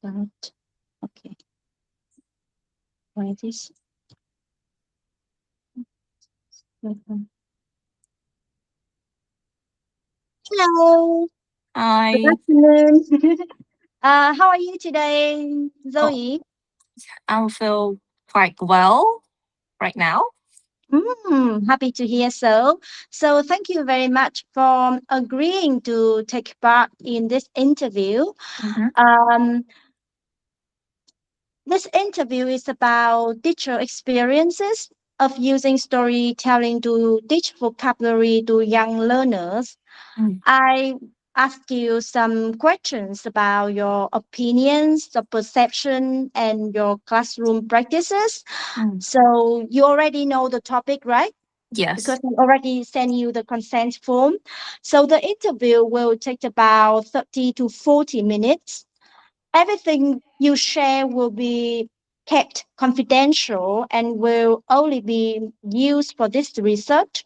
That okay. Why this? Mhm. Hello. Good I afternoon. How are you today, oh, Zoe? I feel quite well right now. Happy to hear so. So, thank you very much for agreeing to take part in this interview. Mm-hmm. Um, this interview is about teacher experiences of using storytelling to teach vocabulary to young learners. Mm, I ask you some questions about your opinions, the perception, and your classroom practices. mm. So you already know the topic, right? Because Yes, I already sent you the consent form. So the interview will take about 30 to 40 minutes. Everything you share will be kept confidential and will only be used for this research.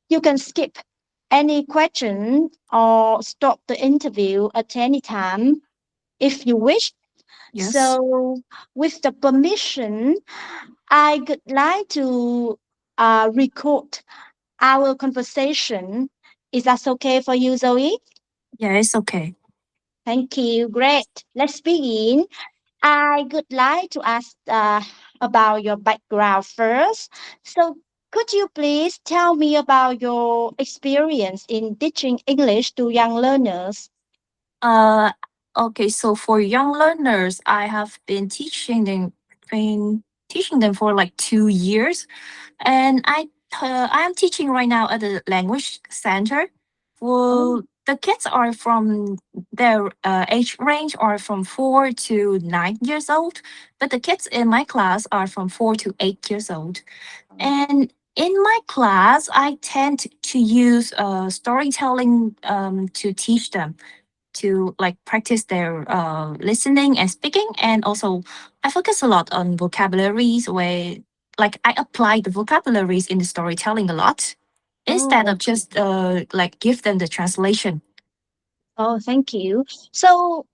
You can skip any question or stop the interview at any time if you wish. yes, So, with the permission, I would like to record our conversation. Is that okay for you, Zoe? yeah, it's okay. Thank you. Great. Let's begin. I would like to ask about your background first. So, could you please tell me about your experience in teaching English to young learners? Uh, okay. So for young learners, I have been teaching them for like 2 years, and I am teaching right now at the language center. Oh, Well, the kids are from their age range are from 4 to 9 years old, but the kids in my class are from 4 to 8 years old. And in my class, I tend to use storytelling to teach them to like practice their listening and speaking. And also, I focus a lot on vocabularies where like I apply the vocabularies in the storytelling a lot instead oh, of just like give them the translation. oh, thank you. So,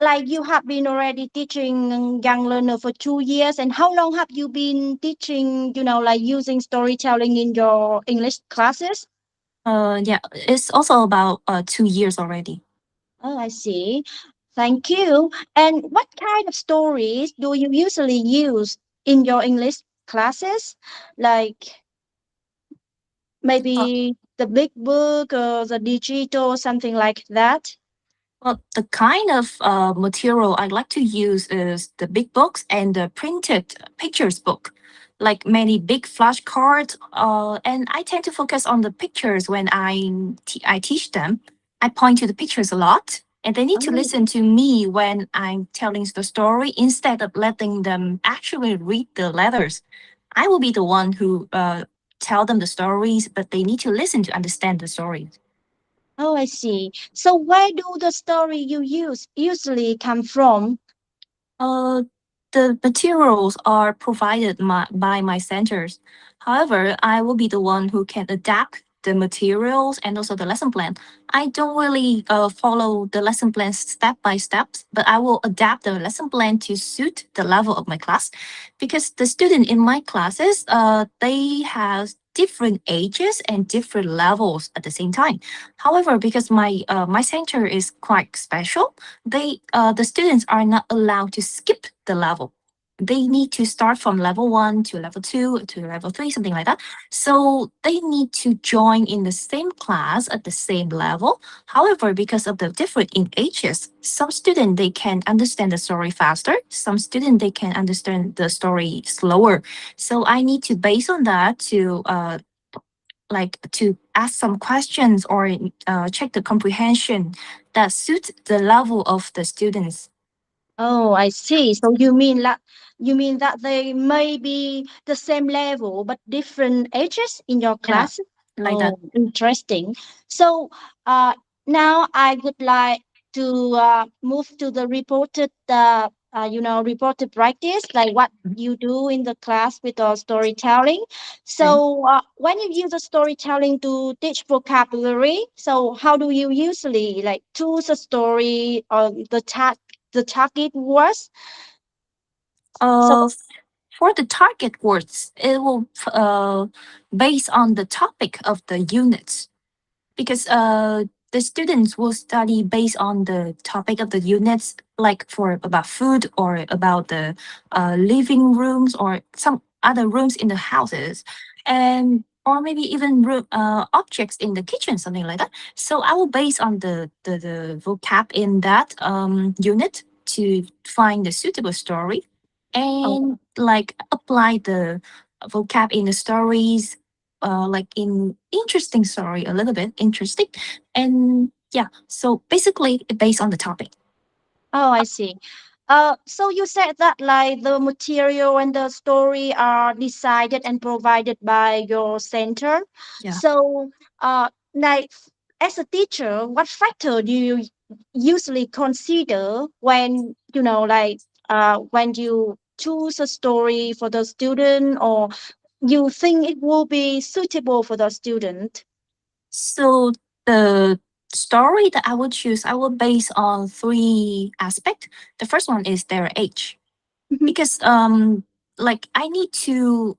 like you have been already teaching young learner for 2 years, and how long have you been teaching? Like using storytelling in your English classes? Yeah, it's also about 2 years already. Oh, I see. Thank you. And what kind of stories do you usually use in your English classes? Like maybe the big book or the digital, something like that? Well, the kind of material I like to use is the big books and the printed pictures book, like many big flashcards. And I tend to focus on the pictures when I teach them. I point to the pictures a lot, and they need to Oh, listen to me when I'm telling the story instead of letting them actually read the letters. I will be the one who tell them the stories, but they need to listen to understand the story. oh, I see. So where do the story you use usually come from? Uh, the materials are provided by my centers. However, I will be the one who can adapt the materials and also the lesson plan. I don't really follow the lesson plan step by step, but I will adapt the lesson plan to suit the level of my class, because the student in my classes, they have different ages and different levels at the same time. However, because my center is quite special, the students are not allowed to skip the level. They need to start from level 1 to level 2 to level 3, something like that. So they need to join in the same class at the same level. However, because of the difference in ages, some student they can understand the story faster, some student they can understand the story slower. So I need to base on that to like to ask some questions or check the comprehension that suits the level of the students. Oh, I see. So you mean that they may be the same level but different ages in your Yeah, class? like that. Oh, interesting. So uh now I would like to move to the reported practice, like what you do in the class with our storytelling. Okay. So when you use the storytelling to teach vocabulary, so how do you usually like choose a story or the task the target words. So, Uh, for the target words, it will based on the topic of the units, because the students will study based on the topic of the units, like for about food or about the living rooms or some other rooms in the houses, and or maybe even objects in the kitchen, something like that. So I will base on the vocab in that unit to find the suitable story, oh, and like apply the vocab in the stories, like in interesting story, a little bit interesting, and yeah. So basically, based on the topic. oh, I see. So you said that like the material and the story are decided and provided by your center. Yeah. So, like as a teacher, what factor do you usually consider when like when you choose a story for the student, or you think it will be suitable for the student? So the story that I would choose, I will base on three aspects. The first one is their age, Mhm. because like I need to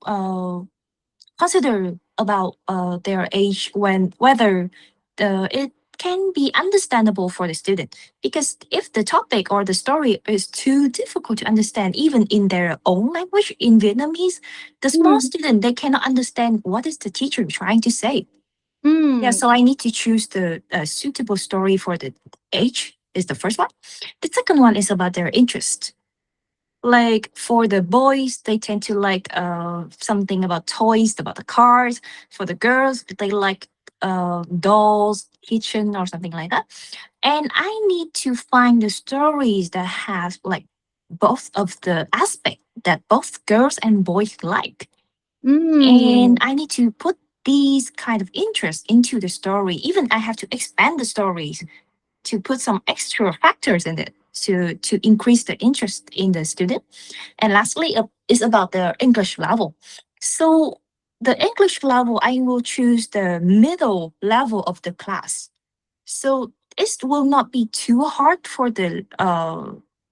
consider about their age, when whether the it can be understandable for the student, because if the topic or the story is too difficult to understand even in their own language, in Vietnamese, the small Mm, student, they cannot understand what is the teacher trying to say. Yeah, mm, so I need to choose the suitable story for the age, is the first one. The second one is about their interest. Like for the boys, they tend to like something about toys, about the cars. For the girls, they like dolls, kitchen, or something like that. And I need to find the stories that have like both of the aspect that both girls and boys like. And mm. I need to put these kind of interest into the story. Even I have to expand the stories to put some extra factors in it to increase the interest in the student. And lastly, is about the English level. So the English level, I will choose the middle level of the class. So it will not be too hard for the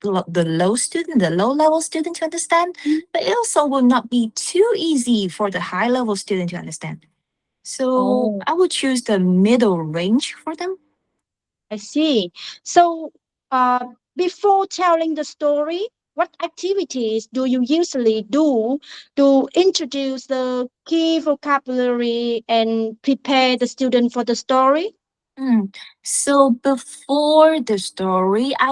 low student, the low level student to understand, but it also will not be too easy for the high level student to understand. So Oh, I would choose the middle range for them. I see. So, before telling the story, what activities do you usually do to introduce the key vocabulary and prepare the student for the story? Mm. So before the story, I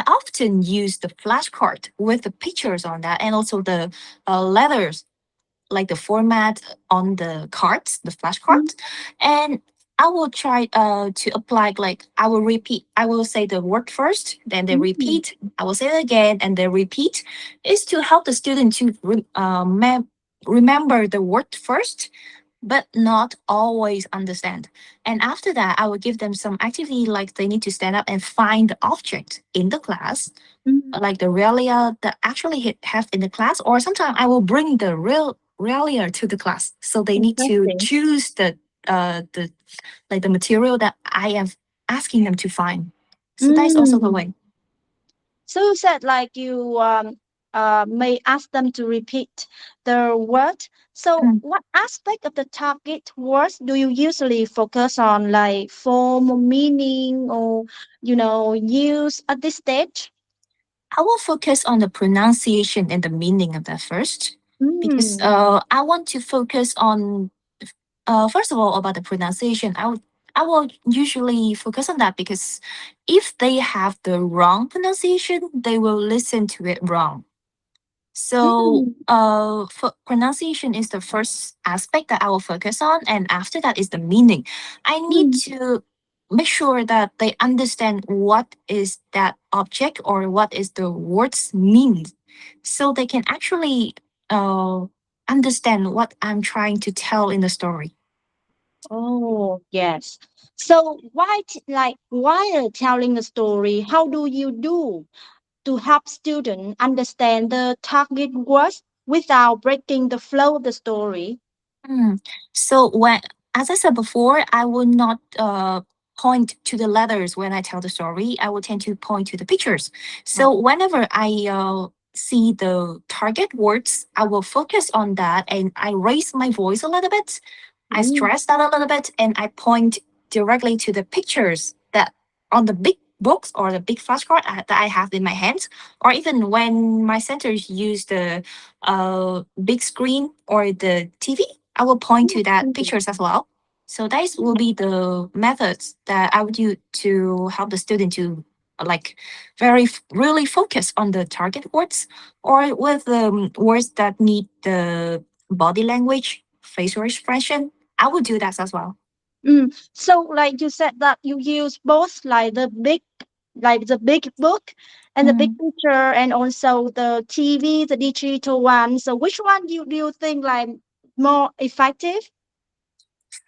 often use the flashcard with the pictures on that, and also the letters, like the format on the cards, the flashcards. And I will try to apply, like I will repeat. I will say the word first, then they Mm-hmm. repeat. I will say it again, and they repeat. Is to help the student to remember the word first, but not always understand. And after that, I will give them some activity, like they need to stand up and find the object in the class, like the realia that actually have in the class, or sometimes I will bring the real realia to the class, so they need to Interesting. choose the like the material that I am asking them to find. So that is also the Mm. way. So you said like you may ask them to repeat the word. So Mm. what aspect of the target words do you usually focus on, like form or meaning, or use at this stage? I will focus on the pronunciation and the meaning of that first, because Mm. I want to focus on first of all about the pronunciation. I will usually focus on that, because if they have the wrong pronunciation, they will listen to it wrong. So Mm. pronunciation is the first aspect that I will focus on, and after that is the meaning. I need Mm. to make sure that they understand what is that object or what is the words mean, so they can actually uh, understand what I'm trying to tell in the story. Oh, yes. So while telling a story, how do you do to help students understand the target words without breaking the flow of the story? Mm. So when, as I said before, I will not point to the letters when I tell the story. I will tend to point to the pictures. Oh. So whenever I see the target words, I will focus on that and I raise my voice a little bit. I Mm, stress that a little bit and I point directly to the pictures that on the big books or the big flashcard that I have in my hands, or even when my centers use the big screen or the TV, I will point to that mm, pictures as well. So these will mm, be the methods that I would use to help the student to like really focus on the target words or with the words that need the body language, facial expression. I would do that as well. mm. So, like you said that you use both, like the big book and the big Mm. picture, and also the TV, the digital one. So, which one do you think like more effective?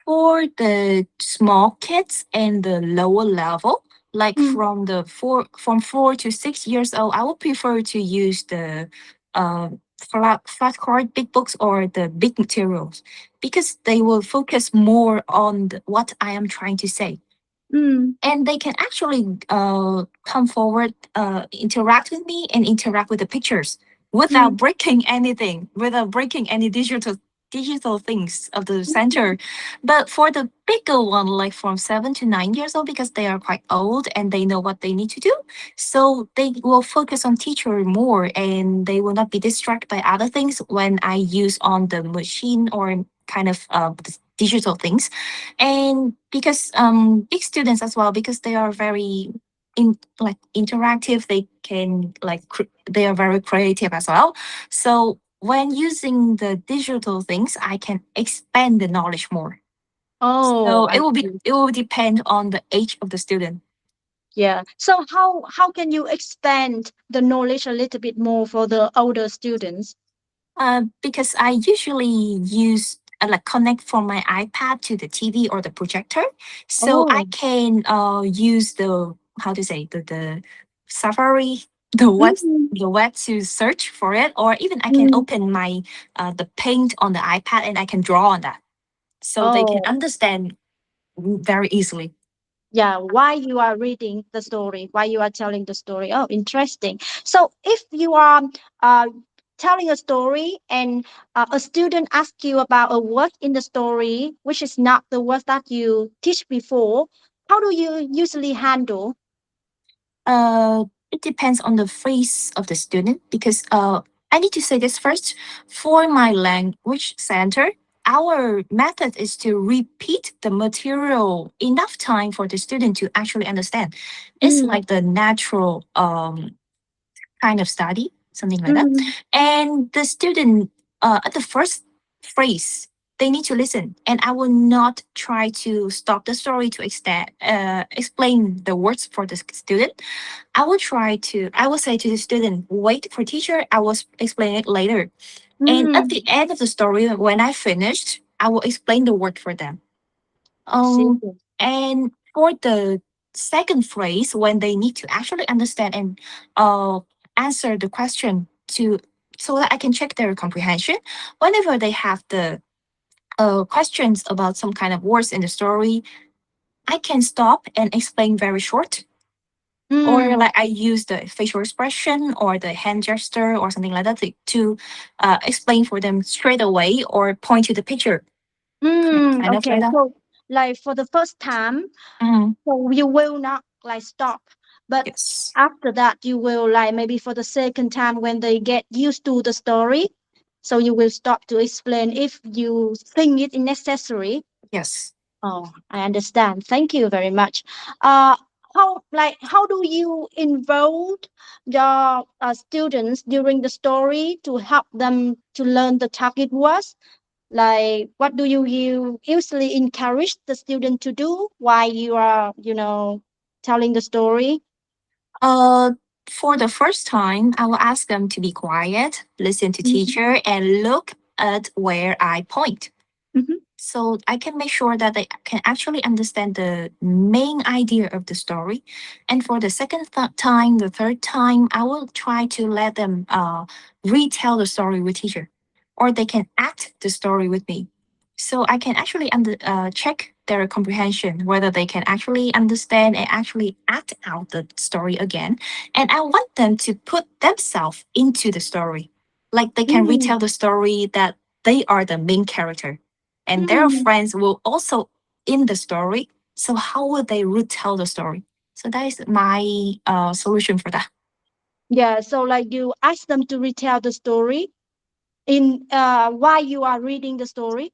For the small kids and the lower level, like Mm, from 4 to 6 years old, I would prefer to use the flat card big books or the big materials because they will focus more on what I am trying to say, mm, and they can actually come forward, interact with me and interact with the pictures without mm, breaking anything, without breaking any digital things of the mm. center. But for the bigger one, like from 7 to 9 years old, because they are quite old and they know what they need to do, so they will focus on teacher more and they will not be distracted by other things when I use on the machine or kind of digital things. And because big students as well, because they are very interactive, they can they are very creative as well. So when using the digital things, I can expand the knowledge more. Oh, So I see. it will depend on the age of the student. Yeah. So, how can you expand the knowledge a little bit more for the older students? Because I usually use connect from my iPad to the TV or the projector, so I Oh. can use the how to say the Safari, the web Mm, the web to search for it, or even I can mm. open my the Paint on the iPad and I can draw on that, so they can Oh. understand very easily. Yeah, why you are reading the story, why you are telling the story. Oh, interesting. So if you are uh, telling a story and a student asks you about a word in the story which is not the word that you teach before, how do you usually handle? It depends on the phase of the student because I need to say this first. For my language center, our method is to repeat the material enough time for the student to actually understand. It's Mm, like the natural kind of study, something like that. mm, And the student, at the first phrase, they need to listen. And I will not try to stop the story to explain the words for the student. I will say to the student, wait for teacher, I will explain it later. And at mm. the end of the story, when I finished, I will explain the word for them. I see. And for the second phrase, when they need to actually understand and uh, answer the question to so that I can check their comprehension. Whenever they have the questions about some kind of words in the story, I can stop and explain very short. Or Mm, like I use the facial expression or the hand gesture or something like that to explain for them straight away or point to the picture, kind of like okay. that. So, like for the first time, Mhm. so you will not like stop, but Yes. after that you will like maybe for the second time when they get used to the story, so you will stop to explain if you think it is necessary. Yes. Oh, I understand. Thank you very much. Uh, how do you involve your students during the story to help them to learn the target words? Like, what do you usually encourage the student to do while you are, telling the story? Uh, for the first time, I will ask them to be quiet, listen to Mm-hmm. teacher, and look at where I point. Mm-hmm. So I can make sure that they can actually understand the main idea of the story. And for the second time, the third time, I will try to let them retell the story with teacher, or they can act the story with me. So I can actually check their comprehension, whether they can actually understand and actually act out the story again. And I want them to put themselves into the story. Like they can Mm, retell the story that they are the main character and their mm. friends will also in the story. So how would they retell the story? So that is my solution for that. Yeah, so like you ask them to retell the story in while you are reading the story.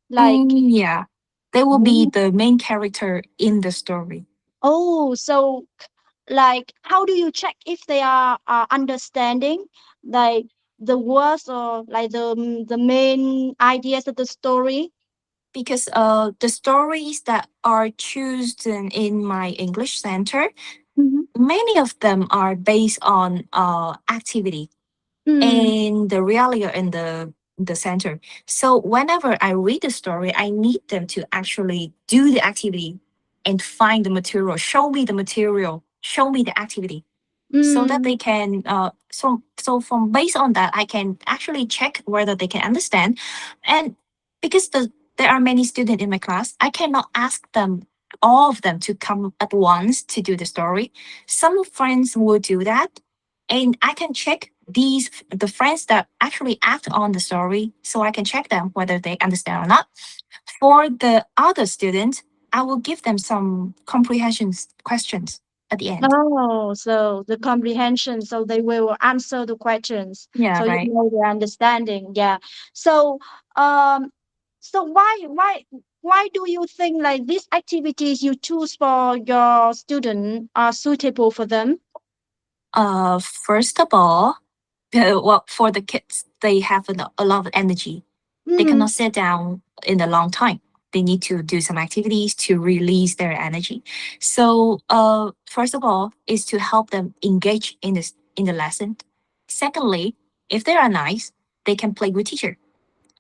Like, Yeah, they will be mm, the main character in the story. oh, so like how do you check if they are understanding like the words or like the main ideas of the story? Because the stories that are chosen in my English center, Mm-hmm. many of them are based on activity Mm, and the realia in the center. So whenever I read the story, I need them to actually do the activity and find the material, show me the material, show me the activity so that mm, they can so from based on that I can actually check whether they can understand. And because there are many students in my class, I cannot ask them all of them to come at once to do the story. Some friends will do that, and I can check these the friends that actually act on the story, so I can check them whether they understand or not. For the other students, I will give them some comprehension questions at the end. oh, so the comprehension, so they will answer the questions, Yeah, so you right. know the understanding. Yeah. So um so why do you think like these activities you choose for your student are suitable for them? First of all, well, for the kids, they have a lot of energy. They Mm, cannot sit down in a long time. They need to do some activities to release their energy. So, first of all, is to help them engage in the lesson. Secondly, if they are nice, they can play with teacher.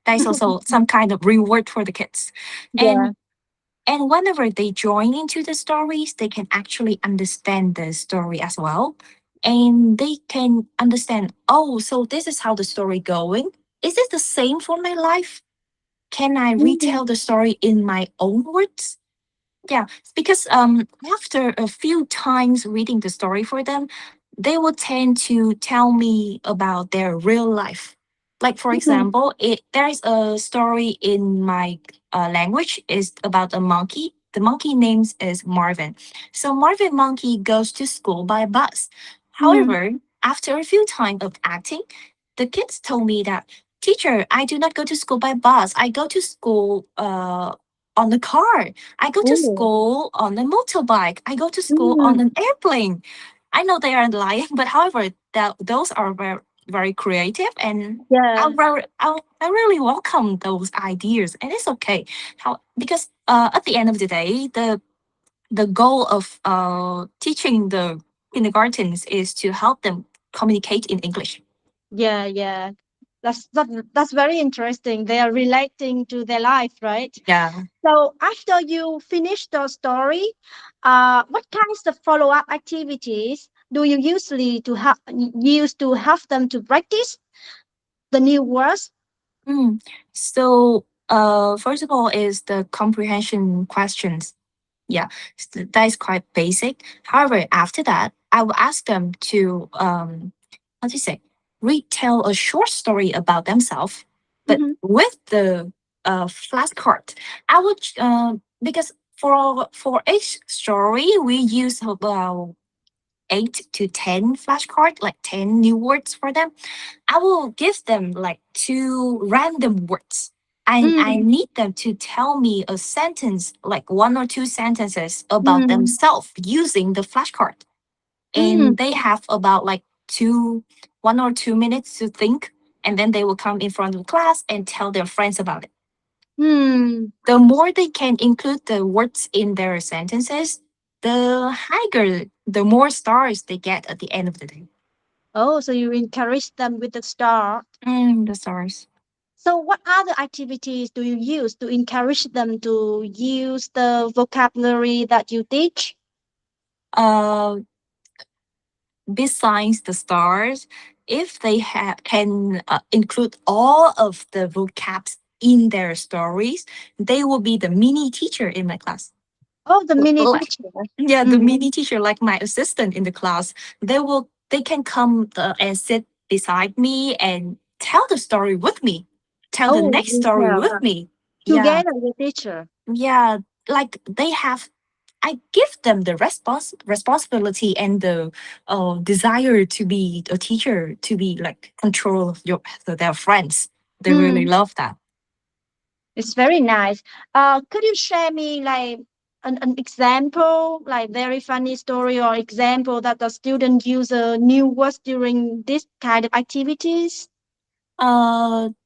That is also some kind of reward for the kids. yeah. And whenever they join into the stories, they can actually understand the story as well. And they can understand, oh, so this is how the story going. Is it the same for my life? Can I Mm, retell the story in my own words? Yeah, because after a few times reading the story for them, they will tend to tell me about their real life. Like for mm, example, there is a story in my language is about a monkey. The monkey names is Marvin. So Marvin monkey goes to school by bus. mm, However, after a few times of acting, the kids told me that teacher, I do not go to school by bus. I go to school on the car. I go to oh, school on a motorbike. I go to school on mm, an airplane. I know they aren't lying, but however, those are very, very creative, and yeah, I really welcome those ideas, and it's okay. How because at the end of the day, the goal of teaching the kindergartens is to help them communicate in English. yeah, yeah. That's very interesting. They are relating to their life, right? Yeah. So after you finish the story, what kinds of follow-up activities do you usually to help use to help them to practice the new words? Mm. So, first of all, is the comprehension questions. Yeah, that is quite basic. However, after that, I will ask them to, how do you say, retell a short story about themselves, but Mm-hmm. with the flashcard. I would, because for each story, we use about 8 to 10 flashcards, like 10 new words for them. I will give them like two random words. And I Mm, need them to tell me a sentence, like one or two sentences about mm, themselves using the flashcard. mm, And they have about like 1 or 2 minutes to think. And then they will come in front of the class and tell their friends about it. mm. The more they can include the words in their sentences, the higher, the more stars they get at the end of the day. Oh, so you encourage them with the start. The stars. So what other activities do you use to encourage them to use the vocabulary that you teach? Uh, Besides the stars, if they can include all of the vocabs in their stories, they will be the mini teacher in my class. Oh, the mini Like, teacher. yeah, the Mm. mini teacher, like my assistant in the class, they can come and sit beside me and tell the story with me, tell the Oh, next we story tell. with me. Yeah, Together with teacher. yeah, like they have. I give them the responsibility and the desire to be a teacher, to be like control of their friends. They really Mm. love that. It's very nice. Could you share me like an example, like very funny story or example that the student use a new words during this kind of activities?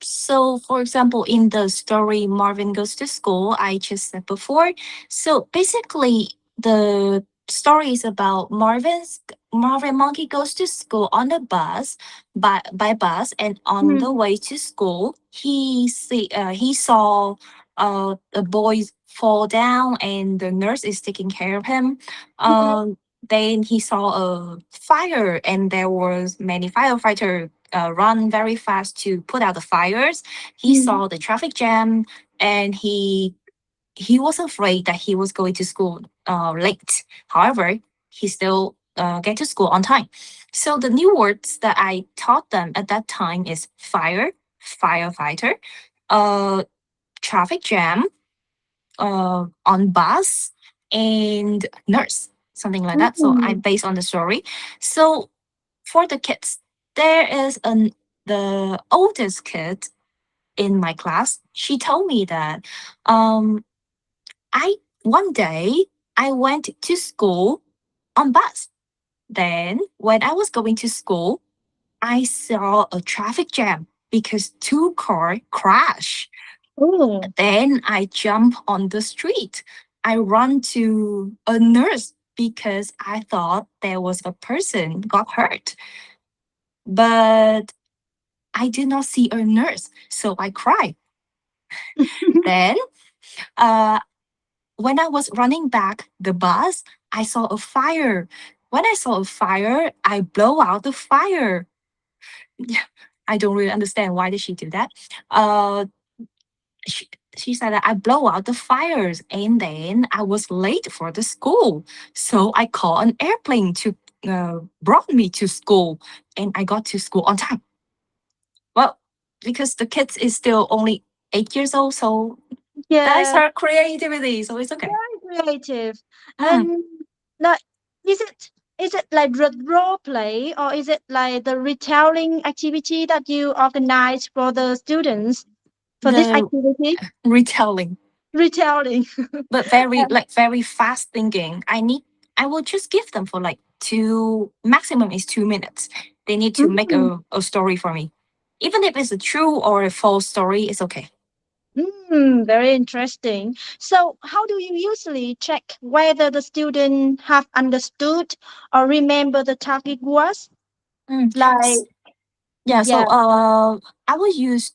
So for example, in the story Marvin Goes to School, I just said before. So basically, the story is about Marvin Monkey goes to school on the bus by bus, and on the Mm. way to school, he saw the boy fall down, and the nurse is taking care of him. Mm. Then he saw a fire, and there was many firefighters run very fast to put out the fires. He Mm. saw the traffic jam, and he was afraid that he was going to school late. However, he still get to school on time. So the new words that I taught them at that time is fire, firefighter, uh, traffic jam, on bus, and nurse, something like that. So I Mm. based on the story. So for the kids, there is the oldest kid in my class. She told me that um I one day I went to school on bus. Then when I was going to school, I saw a traffic jam because two car crash. Oh. Then I jump on the street. I run to a nurse because I thought there was a person got hurt. But I did not see a nurse, so I cried. Then, uh, when I was running back the bus, I saw a fire. When I saw a fire, I blow out the fire. I don't really understand why did she do that. Uh, she, she said that I blow out the fires, and then I was late for the school, so I called an airplane to brought me to school, and I got to school on time. Well, because the kid is still only 8 years old, so that's Yeah, her creativity, so it's okay. very creative. Mm. And like, is it like role play or is it like the retelling activity that you organize for the students for this The activity? retelling, Retelling. but very fast thinking. I will just give them for like two, maximum is 2 minutes. They need to make Mm, a story for me. Even if it's a true or a false story, it's okay. very interesting. So, how do you usually check whether the student have understood or remember the target was? Mm. Like, Yeah, yeah. so I will use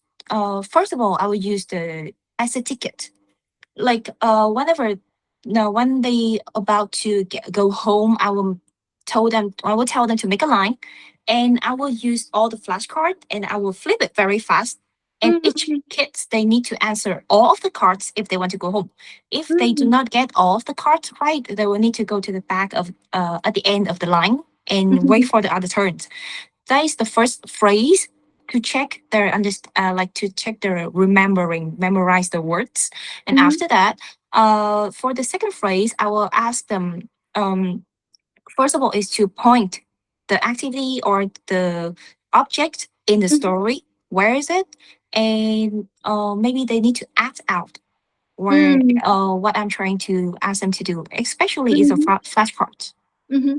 first of all I will use the as a ticket. Like whenever no when they about to go home, I will tell them to make a line, and I will use all the flashcard, and I will flip it very fast, and each Mm-hmm. kids they need to answer all of the cards if they want to go home. If they do Mm-hmm. not get all of the cards right, they will need to go to the back of at the end of the line and wait for the other turns. That is the first phrase to check their like to check their memorize the words. And Mm-hmm. after that, for the second phrase, I will ask them. First of all, is to point the activity or the object in the story. Where is it? And maybe they need to act out where Mm-hmm. what I'm trying to ask them to do. Especially is a Mm-hmm. flashcard. Mm-hmm.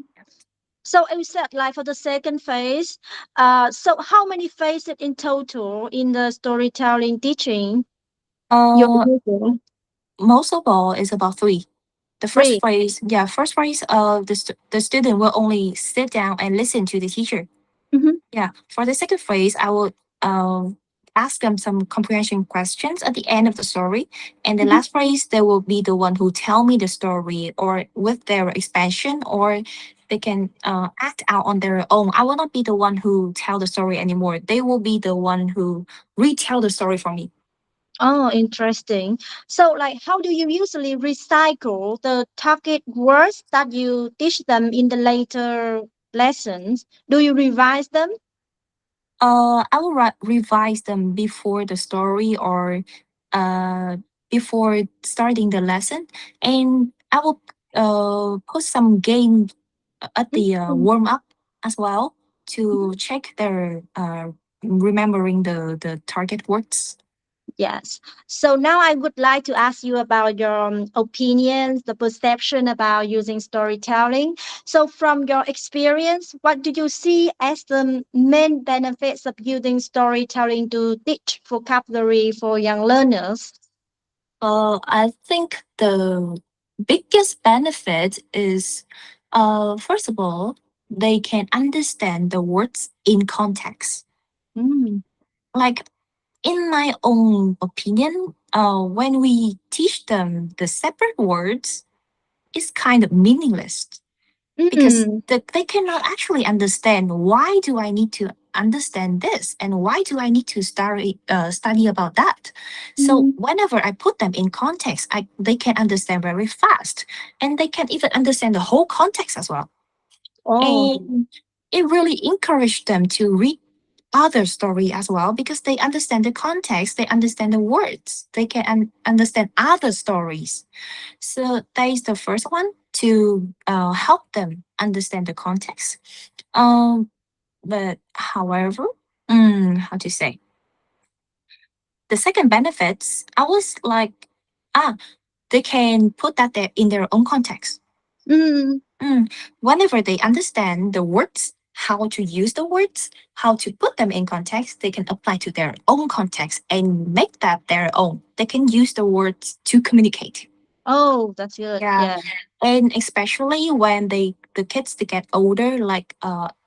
So you said like for the second phase, so how many phases in total in the storytelling teaching you're Uh, using? Most of all is about three. The first Three. phrase, yeah, first phrase, the student will only sit down and listen to the teacher. Mm-hmm. Yeah. For the second phrase, I will ask them some comprehension questions at the end of the story. And the Mm-hmm. last phrase, they will be the one who tell me the story or with their expansion, or they can act out on their own. I will not be the one who tell the story anymore. They will be the one who retell the story for me. Oh, interesting. So, like, how do you usually recycle the target words that you teach them in the later lessons? Do you revise them? I will revise them before the story or uh, before starting the lesson, and I will put some game at the Mm. warm up as well to check their remembering the target words. Yes. So now I would like to ask you about your opinions, the perception about using storytelling. So, from your experience, what do you see as the main benefits of using storytelling to teach vocabulary for young learners? I think the biggest benefit is, first of all, they can understand the words in context. Mm. Like in my own opinion, when we teach them the separate words, it's kind of meaningless because Mm. they cannot actually understand why do I need to understand this and why do I need to study about that. So Mm. whenever I put them in context, they can understand very fast and they can even understand the whole context as well. Oh. And it really encouraged them to read other story as well because they understand the context, they understand the words, they can understand other stories. So that is the first one to help them understand the context. But however, how to say, the second benefits, I was like, ah, they can put that there in their own context. Mm. Whenever they understand the words, how to use the words, how to put them in context, they can apply to their own context and make that their own. They can use the words to communicate. Oh, that's good. Yeah. Yeah. And especially when the kids they get older, like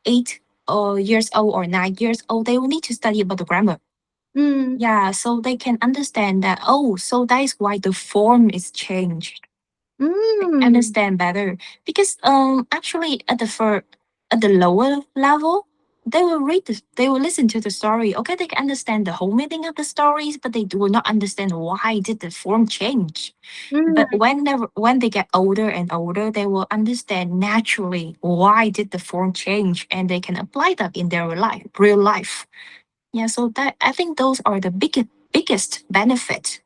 8 years old or 9 years old, they will need to study about the grammar. Mm. Yeah, so they can understand that, oh, so that is why the form is changed. Mm. Understand better because actually at the lower level they will they will listen to the story. Okay, they can understand the whole meaning of the stories, but they will not understand why did the form change. But Mm. when they get older and older, they will understand naturally why did the form change, and they can apply that in their real life. Yeah, so that I think those are the biggest benefit.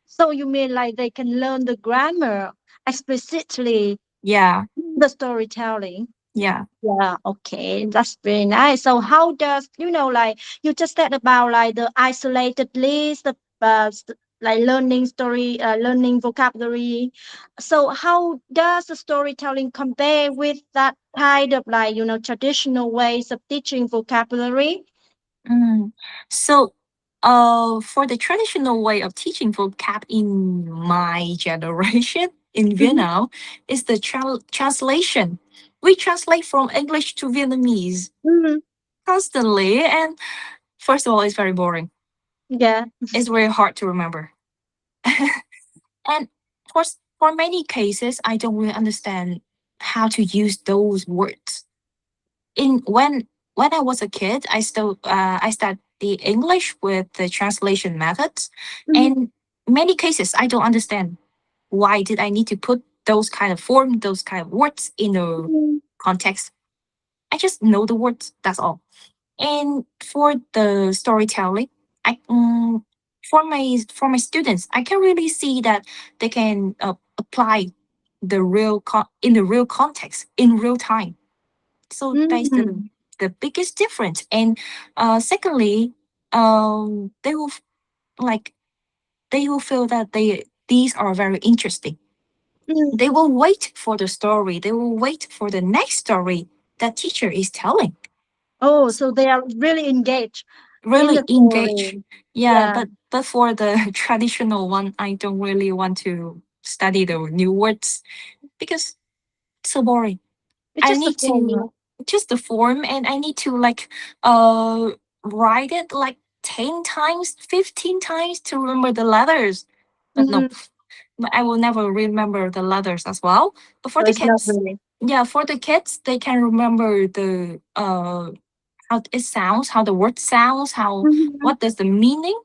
So you mean like they can learn the grammar explicitly Yeah, in the storytelling? yeah. Yeah, okay, that's very nice. So how does, like you just said about like the isolated list, the like learning vocabulary. So how does the storytelling compare with that kind of like, traditional ways of teaching vocabulary? Mm. So, for the traditional way of teaching vocab in my generation in Mhm. Vietnam is the translation. We translate from English to Vietnamese Mhm. constantly, and first of all, it's very boring. Yeah. It's very hard to remember, and for many cases, I don't really understand how to use those words. In when I was a kid, I studied English with the translation methods, Mhm. and many cases I don't understand why did I need to put those kind of form, those kind of words in the Mhm. context. I just know the words. That's all. And for the storytelling, I for my students, I can really see that they can apply in the real context in real time. So that is Mhm. the biggest difference. And secondly, they will like they will feel that these are very interesting. Mhm. They will wait for the story. They will wait for the next story that teacher is telling. Oh, so they are really engaged in Really the engage. story. Yeah, Yeah, but for the traditional one, I don't really want to study the new words because it's so boring. it's I just a need form. to just the form and I need to like uh write it like 10 times, 15 times to remember the letters. But no, Mm-hmm. but I will never remember the letters as well. But for So the it's not kids, really. yeah, for the kids, they can remember the how it sounds, how the word sounds, how Mhm. what does the meaning.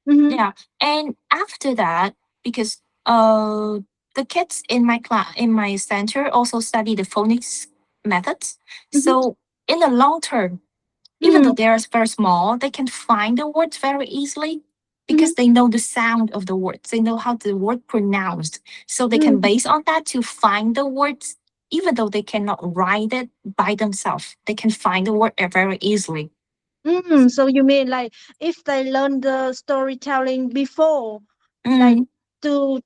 Mm-hmm. Yeah. And after that, because the kids in my class in my center also study the phonics methods. Mm-hmm. So in the long term, even though Mm-hmm. they are very small, they can find the words very easily Mm-hmm. because they know the sound of the words. They know how the word pronounced. So they can base on that to find the words, even though they cannot write it by themselves. They can find the word very easily. Mm, so you mean like if they learn the storytelling before, like Mm, to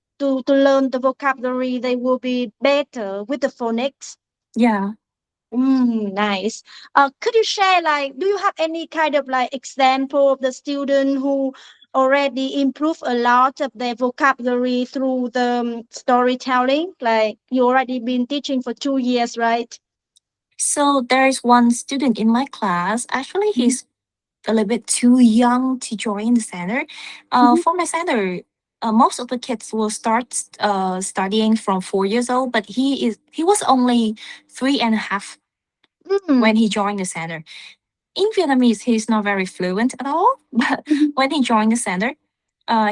learn the vocabulary, they will be better with the phonics. yeah. Nice. Could you share like, do you have any kind of like example of the student who already improve a lot of their vocabulary through the storytelling? Like you already been teaching for 2 years, right? So there is one student in my class. Actually, Mm-hmm. he's a little bit too young to join the center. For my center, most of the kids will start studying from 4 years old, but he was only 3.5 Mm-hmm. when he joined the center. In Vietnamese, he's not very fluent at all. But when he joined the center,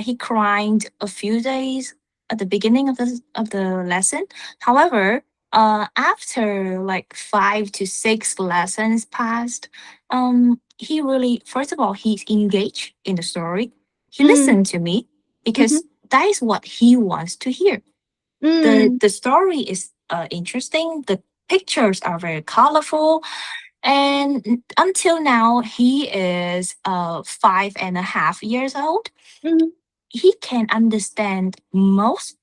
he cried a few days at the beginning of the lesson. However, after like 5 to 6 lessons passed, he really first of all he's engaged in the story. He Mm-hmm. listened to me Mm-hmm. because that is what he wants to hear. Mm-hmm. The story is interesting. The pictures are very colorful, and until now, he is 5.5 years old. Mm-hmm. He can understand mostly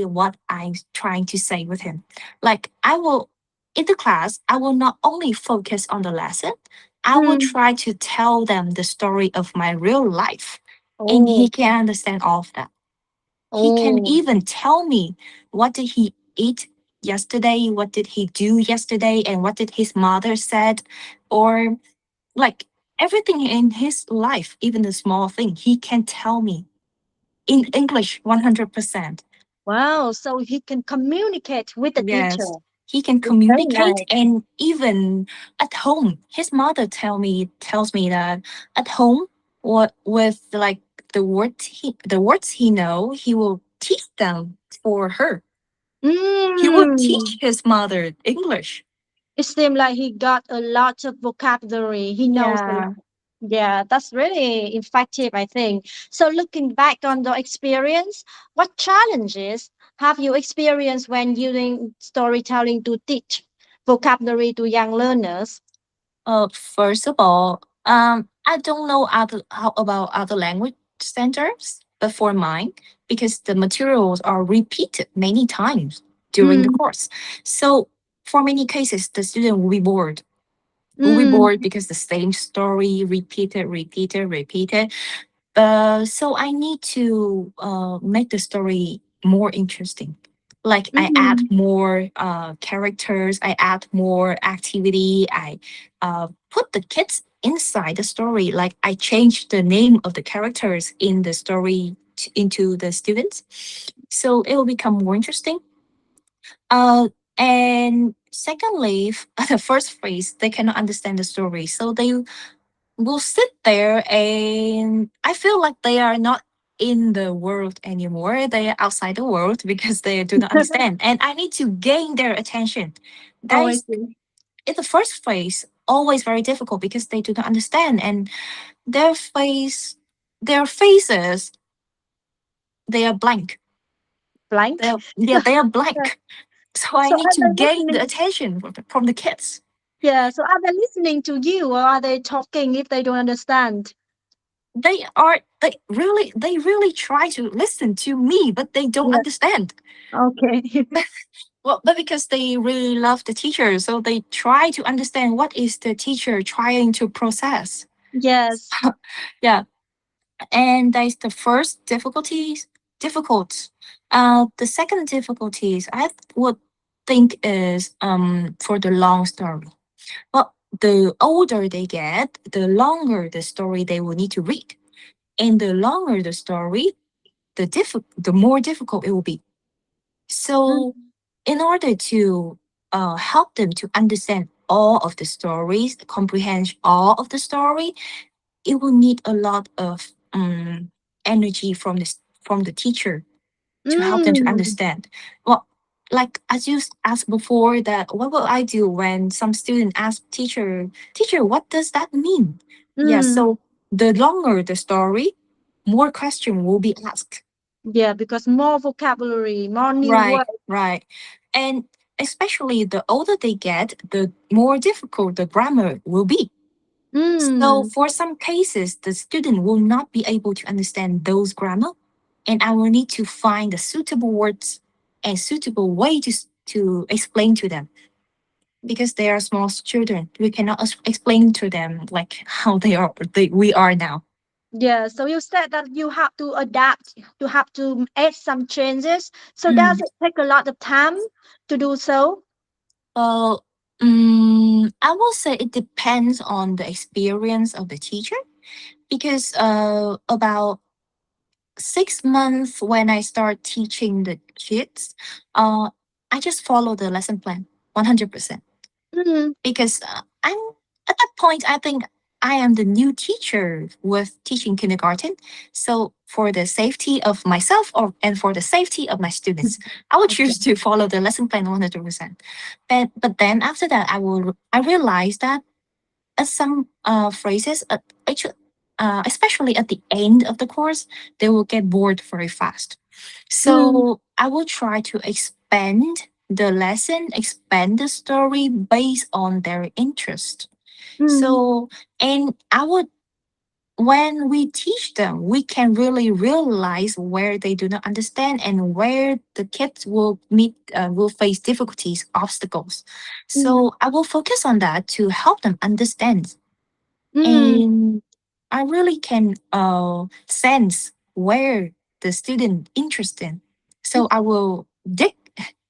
what I'm trying to say with him. Like, in the class, I will not only focus on the lesson, I will Mm-hmm. try to tell them the story of my real life. And he Oh, can understand all of that. He can oh. even tell me what did he eat yesterday, what did he do yesterday, and what did his mother said, or like everything in his life, even the small thing, he can tell me in English 100%. Wow, so he can communicate with the teacher. Yes, he can It's very communicate, nice. and even at home, his mother tells me that at home, what with like the words he know, he will teach them for her. He will Mm. teach his mother English. It seems like he got a lot of vocabulary. He knows a Yeah. lot. Yeah, that's really effective, I think. So, looking back on the experience, what challenges have you experienced when using storytelling to teach vocabulary to young learners? First of all, I don't know how about other language centers, but for mine, because the materials are repeated many times during the Mm, course. So for many cases, the student will be bored. Will be mm, bored because the same story repeated, repeated, repeated. So I need to make the story more interesting. Like I add mm, more characters, I add more activity, I put the kids inside the story. Like I change the name of the characters in the story into the students, so it will become more interesting. Uh, and secondly, at the first phrase, they cannot understand the story, so they will sit there and I feel like they are not in the world anymore. They are outside the world because they do not understand. And I need to gain their attention. That oh, I is see. in the first phase always very difficult because they do not understand and their their faces they are blank. Blank. They are Yeah. blank. So I So, need are to they gain the listening? attention from the kids. Yeah, so are they listening to you or are they talking if they don't understand? They really try to listen to me, but they don't Yeah, understand. okay. Well, but because they really love the teacher, so they try to understand what is the teacher trying to process. Yes. Yeah, and that is the first difficult. The second difficulties I would think is for the long story. Well, the older they get, the longer the story they will need to read, and the longer the story, the more difficult it will be. So, Mm, in order to help them to understand all of the stories, comprehend all of the story, it will need a lot of um, energy from the teacher to help them to Mm, understand. Well, like as you asked before, that what will I do when some student ask teacher, what does that mean? Yeah, mm. so the longer the story, more question will be asked. Yeah, because more vocabulary, more new Right, words. right. And especially the older they get, the more difficult the grammar will be. So Mm, for some cases, the student will not be able to understand those grammar, and I will need to find the suitable words and suitable way to explain to them, because they are small children. We cannot explain to them like how we are now. yeah, so you said that you have to adapt, you have to add some changes. So does Mm. it take a lot of time to do so? Well, I will say it depends on the experience of the teacher, because about 6 months when I start teaching the kids, uh, I just follow the lesson plan 100%, Mm, because I'm at that point. I think I am the new teacher with teaching kindergarten. So for the safety of myself and for the safety of my students, I would choose okay. to follow the lesson plan 100%. But then after that, I realized that some phrases, especially at the end of the course, they will get bored very fast. Mm, So I will try to expand the lesson, expand the story based on their interest. mm, So, and I would, when we teach them, we can really realize where they do not understand and where the kids will face difficulties, obstacles. mm, So I will focus on that to help them understand, mm, and I really can sense where the student interested. mm, So I will dig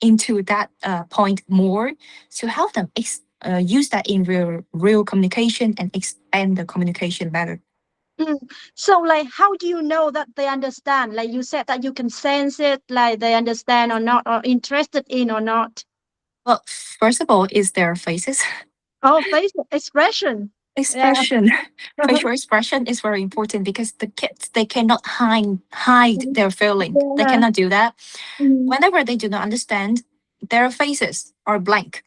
into that point more to help them use that in real communication and expand the communication better. mm. So, like, how do you know that they understand? Like you said that you can sense it, like they understand or not, or interested in or not. Well, first of all, is their faces. Oh, face expression. Yeah. Expression. Facial expression is very important, because the kids, they cannot hide their feeling. They Yeah. cannot do that. Mm, Whenever they do not understand, their faces are blank,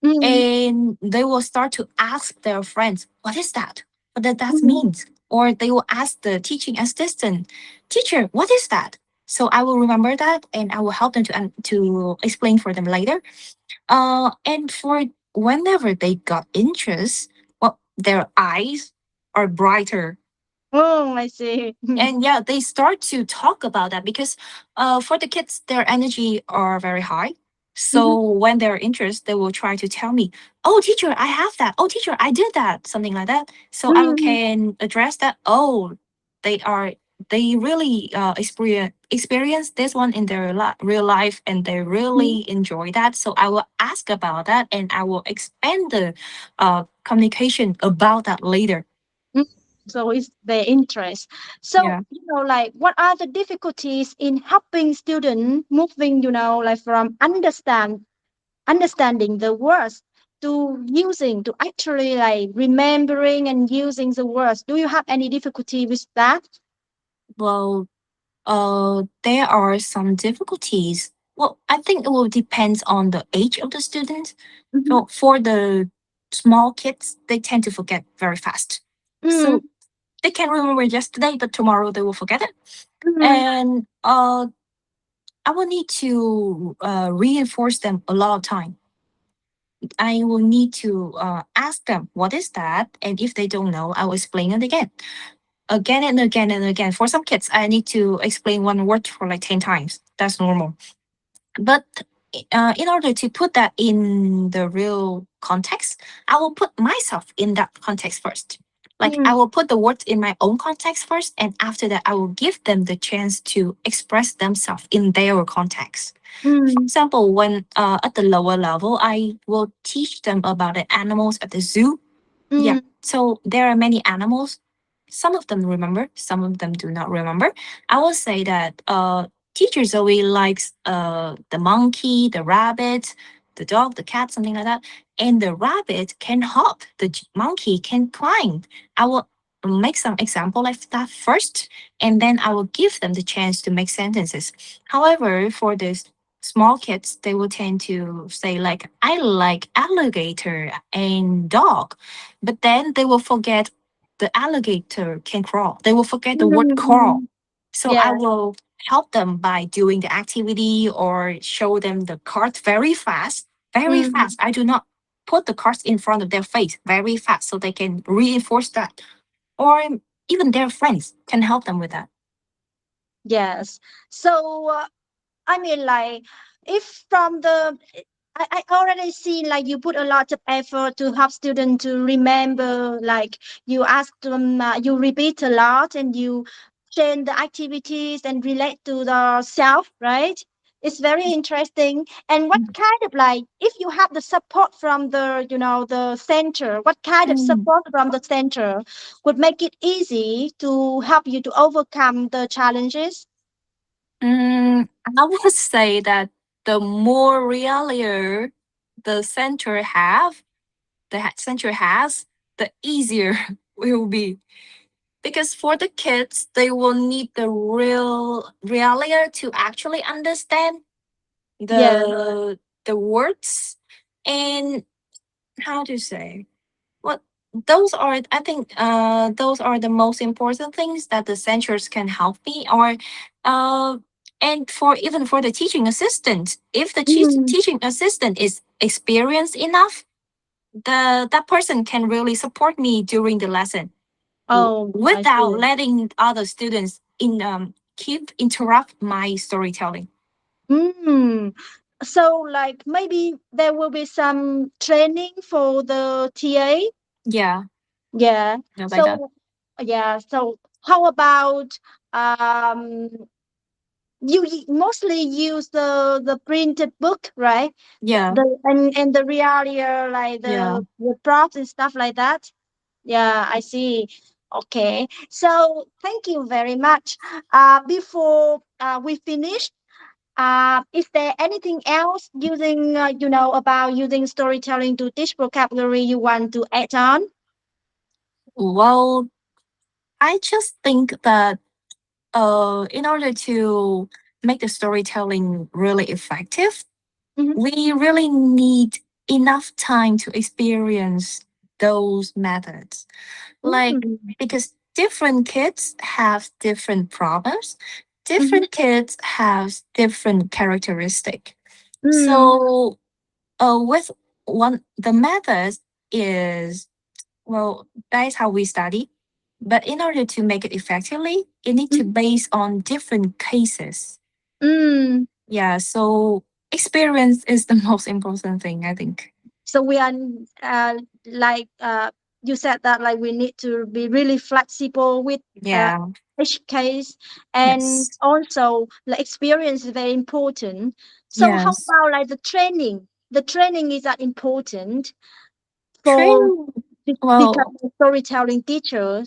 mm, and they will start to ask their friends, what is that? What does that mm, mean? Or they will ask the teaching assistant, teacher, what is that? So I will remember that, and I will help them to explain for them later. And for whenever they got interest, well, their eyes are brighter, oh, I see. and yeah, they start to talk about that, because for the kids, their energy are very high. Mhm, So when they're interested, they will try to tell me, oh teacher, I have that, oh teacher, I did that, something like that. So I mm, can address that. Oh, they are, they really experience this one in their real life, and they mm, really enjoy that. So I will ask about that, and I will expand the communication about that later. mm. So it's their interest. So, Yeah. like, what are the difficulties in helping students moving, like from understanding the words to using, to actually like remembering and using the words? Do you have any difficulty with that? Well, there are some difficulties. Well, I think it will depend on the age of the student. Mhm. So for the small kids, they tend to forget very fast. Mm, So they can remember yesterday, but tomorrow they will forget it. mm, And I will need to reinforce them a lot of time. I will need to ask them, what is that? And if they don't know, I will explain it again and again and again. For some kids, I need to explain one word for like 10 times. That's normal. But in order to put that in the real context, I will put myself in that context first. Like mm, I will put the words in my own context first, and after that, I will give them the chance to express themselves in their context. For mm, example, when at the lower level, I will teach them about the animals at the zoo. Yeah. mm, So there are many animals. Some of them remember, some of them do not remember. I will say that teacher Zoe likes the monkey, the rabbit, the dog, the cat, something like that. And the rabbit can hop, the monkey can climb. I will. make some example like that first, and then I will give them the chance to make sentences. However, for the small kids, they will tend to say like, I like alligator and dog, but then they will forget the alligator can crawl. They will forget the word crawl. Mm, So I yeah. will help them by doing the activity or show them the card very fast. Very Mm, fast. I do not put the cards in front of their face very fast so they can reinforce that. Or even their friends can help them with that. yes. So I mean, like, if from the, I already see like you put a lot of effort to help students to remember, like you ask them, you repeat a lot and you change the activities and relate to the self, right? It's very interesting. And what kind of like, if you have the support from the, the center, what kind of Mm. support from the center would make it easy to help you to overcome the challenges? I would say that the more realer the center have, center has, the easier will be. Because for the kids, they will need the real realia to actually understand Yeah. the words, and how to say what those are. I think those are the most important things that the centers can help me. Or and for even for the teaching assistant, if the Mm. teaching assistant is experienced enough, the that person can really support me during the lesson Oh, I without see. letting other students in keep interrupt my storytelling. Mm. So, like, maybe there will be some training for the TA. Yeah, Yeah. like that. So, yeah. So, how about um, you mostly use the printed book, right? Yeah, And the realia, like yeah. the props and stuff like that. Yeah, I see. Okay. So, thank you very much. Before we finish. Is there anything else using, about using storytelling to teach vocabulary you want to add on? Well, I just think that in order to make the storytelling really effective, Mm-hmm. we really need enough time to experience those methods. Like, Mm-hmm. because different kids have different problems, different kids have different characteristic. Mm-hmm. So, with one, the methods is, well, that is how we study. But in order to make it effectively, it need to base on different cases. Mm-hmm. Yeah, so experience is the most important thing, I think. So we are like you said that like we need to be really flexible with uh, Yeah. each case, and Yes. also the experience is very important. So how Yes. about like the training? The training is that important for Training. Well, become a storytelling teacher.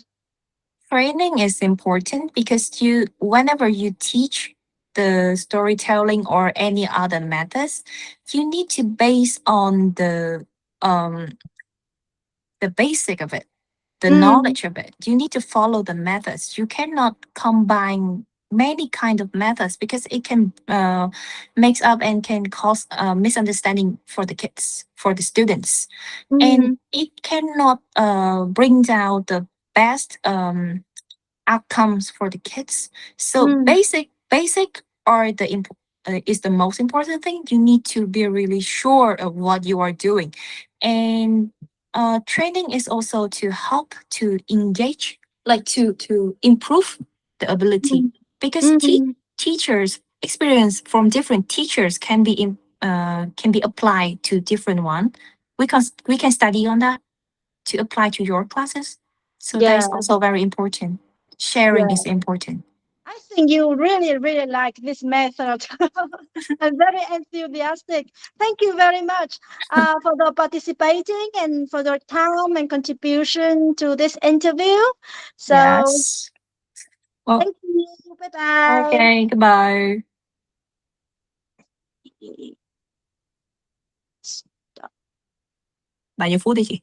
training is important because you, whenever you teach the storytelling or any other methods, you need to base on um the basic of it, the Mm, knowledge of it. You need to follow the methods. You cannot combine many kind of methods because it can mix up and can cause misunderstanding for the kids, for the students, and mm, it cannot bring down the best outcomes for the kids. So mm, basic are is the most important thing. You need to be really sure of what you are doing, and training is also to help to engage, like to improve the ability, mm, because mm, teachers experience from different teachers can be applied to different one. We can study on that to apply to your classes. So that yeah, is also very important. Sharing yeah. is important. I think you really, really like this method. I'm very enthusiastic. Thank you very much for the participating and for your time and contribution to this interview. So Yes. Well, thank you. Bye bye. okay. Goodbye. Bao nhiêu phút đi chị?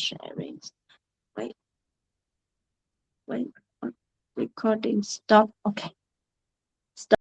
sharing. Wait, wait, recording stop. Okay.